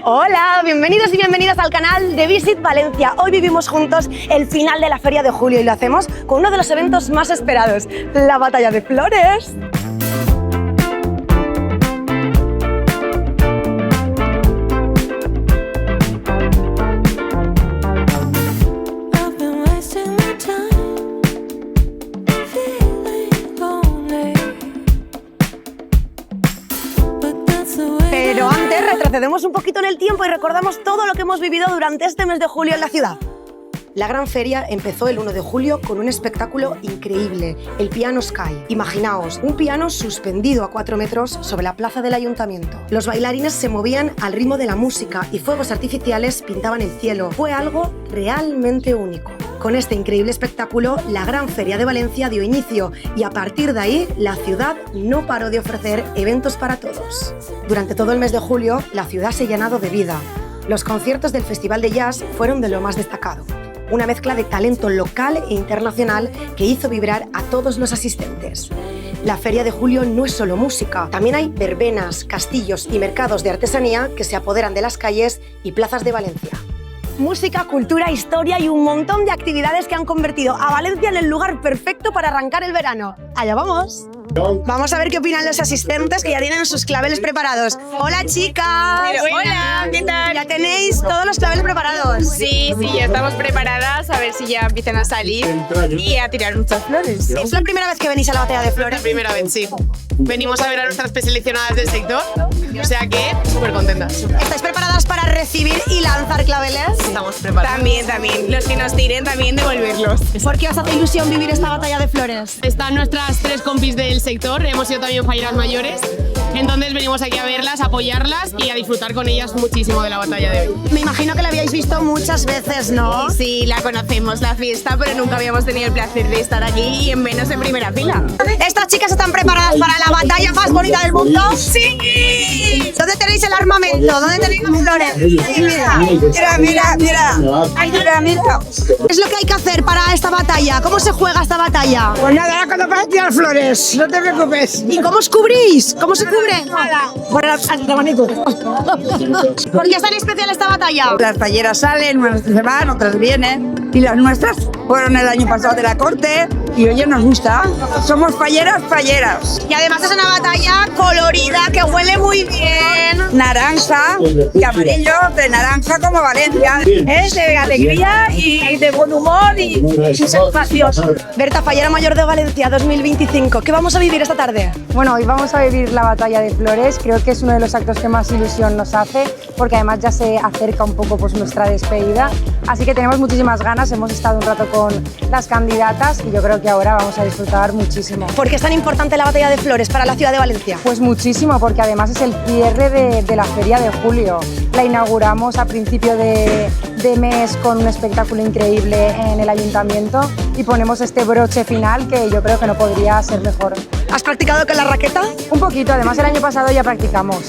Hola, bienvenidos y bienvenidas al canal de Visit Valencia. Hoy vivimos juntos el final de la Feria de Julio y lo hacemos con uno de los eventos más esperados, la Batalla de Flores. Pero antes retrocedemos un poquito en el tiempo y recordamos todo lo que hemos vivido durante este mes de julio en la ciudad. La gran feria empezó el 1 de julio con un espectáculo increíble, el Piano Sky. Imaginaos, un piano suspendido a 4 metros sobre la plaza del ayuntamiento. Los bailarines se movían al ritmo de la música y fuegos artificiales pintaban el cielo. Fue algo realmente único. Con este increíble espectáculo, la Gran Feria de Valencia dio inicio y a partir de ahí, la ciudad no paró de ofrecer eventos para todos. Durante todo el mes de julio, la ciudad se ha llenado de vida. Los conciertos del Festival de Jazz fueron de lo más destacado. Una mezcla de talento local e internacional que hizo vibrar a todos los asistentes. La Feria de Julio no es solo música, también hay verbenas, castillos y mercados de artesanía que se apoderan de las calles y plazas de Valencia. Música, cultura, historia y un montón de actividades que han convertido a Valencia en el lugar perfecto para arrancar el verano. ¡Allá vamos! Vamos a ver qué opinan los asistentes que ya tienen sus claveles preparados. ¡Hola, chicas! Hola, ¿qué tal? ¿Ya tenéis todos los claveles preparados? Sí, ya estamos preparadas a ver si ya empiezan a salir y a tirar muchas flores. ¿Es la primera vez que venís a la Batalla de Flores? La primera vez, sí. Venimos a ver a nuestras seleccionadas del sector, o sea que súper contentas. ¿Estáis preparadas para recibir y lanzar claveles? Estamos preparadas. También. Los que nos tiren, también devolverlos. ¿Por qué os hace ilusión vivir esta Batalla de Flores? Están nuestras 3 compis del sector, hemos sido también falleras mayores, entonces venimos aquí a verlas, a apoyarlas y a disfrutar con ellas muchísimo de la batalla de hoy. Me imagino que la habíais visto muchas veces, ¿no? Sí, la conocemos, la fiesta, pero nunca habíamos tenido el placer de estar aquí y en menos en primera fila. ¿Estas chicas están preparadas para la batalla más bonita del mundo? ¡Sí! ¿Dónde tenéis el armamento? ¿Dónde tenéis las flores? Mira. Mira. ¿Qué es lo que hay que hacer para esta batalla? ¿Cómo se juega esta batalla? Pues nada, cuando vas a tirar flores, no te preocupes. ¿Y cómo os cubrís? ¿Cómo se cubre? Bueno, al abanico. ¿Por qué es tan especial esta batalla? Las falleras salen, unas se van, otras vienen. Y las nuestras fueron el año pasado de la corte. Y oye, nos gusta. Somos falleras. Y además es una batalla colorida que huele muy bien. Naranja y amarillo, de naranja como Valencia. Es de alegría y de buen humor y satisfacción. Berta, fallera mayor de Valencia 2025. ¿Qué vamos a vivir esta tarde? Bueno, hoy vamos a vivir la Batalla de Flores. Creo que es uno de los actos que más ilusión nos hace, porque además ya se acerca un poco pues, nuestra despedida. Así que tenemos muchísimas ganas. Hemos estado un rato con las candidatas y yo creo que ahora vamos a disfrutar muchísimo. ¿Por qué es tan importante la Batalla de Flores para la ciudad de Valencia? Pues muchísimo, porque además es el cierre de la Feria de Julio. La inauguramos a principio de mes con un espectáculo increíble en el ayuntamiento y ponemos este broche final que yo creo que no podría ser mejor. ¿Has practicado con la raqueta? Un poquito, además el año pasado ya practicamos.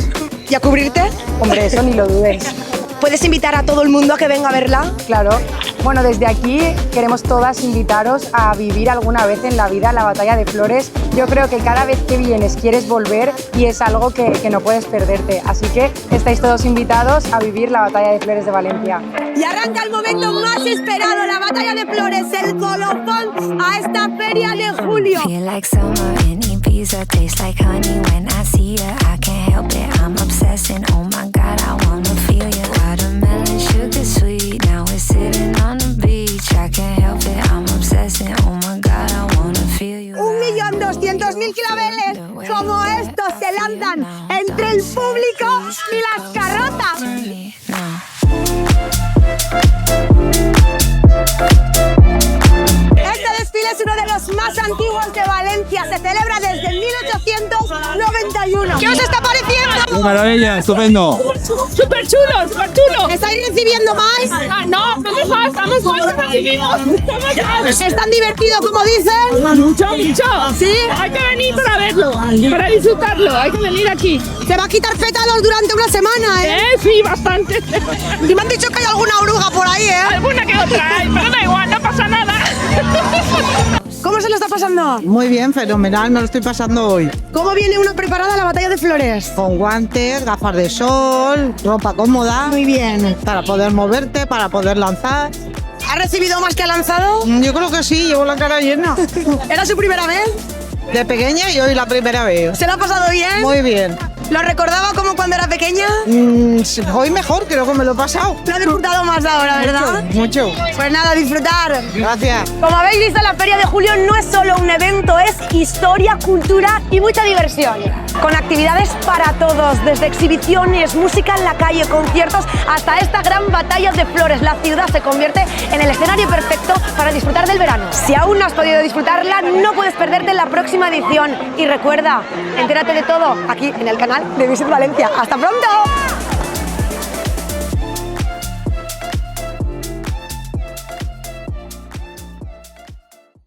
¿Y a cubrirte? Hombre, eso ni lo dudes. ¿Puedes invitar a todo el mundo a que venga a verla? Claro. Bueno, desde aquí queremos todas invitaros a vivir alguna vez en la vida la Batalla de Flores. Yo creo que cada vez que vienes quieres volver y es algo que no puedes perderte. Así que estáis todos invitados a vivir la Batalla de Flores de Valencia. Y arranca el momento más esperado, la Batalla de Flores, el colofón a esta Feria de Julio. Feel like summer in Ibiza, tastes like honey when I see ya. I can't help it, I'm obsessing. Oh my God, I wanna feel ya. Watermelon, sugar sweet, now we're sitting on the beach. I can't help it, I'm obsessing. Oh my God, I wanna feel you. 1.200.000 claveles como estos se lanzan entre el público y las carrozas. Este desfile es uno de los más antiguos de Valencia. Se celebra desde 1891. ¿Qué os está pareciendo? Maravilla, estupendo. Súper chulo. ¿Estáis recibiendo más? No, estamos recibimos. ¿Es tan divertido como dicen? Mucho. ¿Sí? Hay que venir para verlo, para disfrutarlo. Hay que venir aquí. Se va a quitar pétalos durante una semana, ¿eh? Sí, bastante. Y me han dicho que hay alguna oruga por ahí, ¿eh? Alguna que otra hay, pero da igual, no pasa nada. ¿Cómo se lo está pasando? Muy bien, fenomenal, me lo estoy pasando hoy. ¿Cómo viene uno preparada a la batalla de flores? Con guantes, gafas de sol, ropa cómoda. Muy bien. Para poder moverte, para poder lanzar. ¿Ha recibido más que ha lanzado? Yo creo que sí, llevo la cara llena. ¿Era su primera vez? De pequeña y hoy la primera vez. ¿Se lo ha pasado bien? Muy bien. ¿Lo recordaba como cuando era pequeña? Hoy mejor, creo que me lo he pasado. Lo ha disfrutado más ahora, ¿verdad? Mucho. Pues nada, disfrutar. Gracias. Como habéis visto, la Feria de Julio no es solo un evento, es historia, cultura y mucha diversión. Con actividades para todos, desde exhibiciones, música en la calle, conciertos, hasta esta gran batalla de flores. La ciudad se convierte en el escenario perfecto para disfrutar del verano. Si aún no has podido disfrutarla, no puedes perderte la próxima edición. Y recuerda, entérate de todo aquí en el canal de Visit Valencia. ¡Hasta pronto!